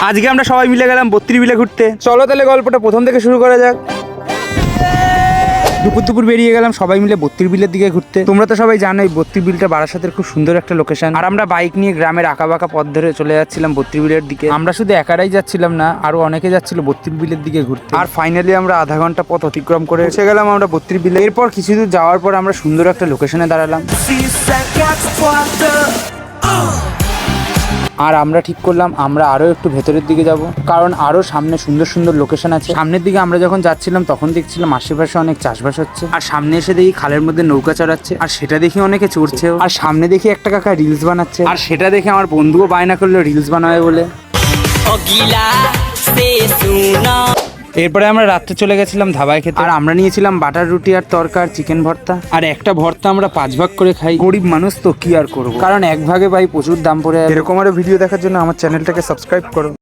আজকে আমরা সবাই মিলে গেলাম 32 বিলে ঘুরতে। চলো তাহলে গল্পটা প্রথম থেকে শুরু করা যাক। দুপুর বেরিয়ে গেলাম সবাই মিলে 32 বিলের দিকে ঘুরতে। তোমরা তো সবাই জানোই 32 বিলটা বারাসাতের খুব সুন্দর একটা লোকেশন। আর আমরা বাইক নিয়ে গ্রামের আঁকাবাঁকা পথ ধরে চলে যাচ্ছিলাম 32 বিলের দিকে। আমরা শুধু একারাই যাচ্ছিলাম না, আরো অনেকে যাচ্ছিল 32 বিলের দিকে ঘুরতে। আর ফাইনালি আমরা আধা ঘন্টা পথ অতিক্রম করে এসে গেলাম আমরা 32 বিলে। এরপর কিছু দূর যাওয়ার পর আমরা সুন্দর একটা লোকেশনে দাঁড়ালাম। আর আমরা ঠিক করলাম আমরা আরো একটু ভেতরের দিকে যাব, কারণ আরো সামনে সুন্দর সুন্দর লোকেশন আছে। সামনের দিকে আমরা যখন যাচ্ছিলাম তখন দেখছিলাম আশেপাশে অনেক চাষবাস হচ্ছে। আর সামনে এসে দেখি খালের মধ্যে নৌকা চড়াচ্ছে, আর সেটা দেখি অনেকে চড়ছেও। আর সামনে দেখি একটা কাকা রিলস বানাচ্ছে, আর সেটা দেখে আমার বন্ধুও বায়না করলো রিলস বানাবে বলে। এরপরে আমরা রাত্রে চলে গেছিলাম ধাবায় খেতে। আর আমরা নিয়েছিলাম বাটার রুটি আর তরকা আর চিকেন ভর্তা। আর একটা ভর্তা আমরা 5 ভাগ করে খাই। গরিব মানুষ তো কি আর করবো, কারণ এক ভাগে ভাই প্রচুর দাম পড়ে। এরকম আরো ভিডিও দেখার জন্য আমার চ্যানেলটাকে সাবস্ক্রাইব করো।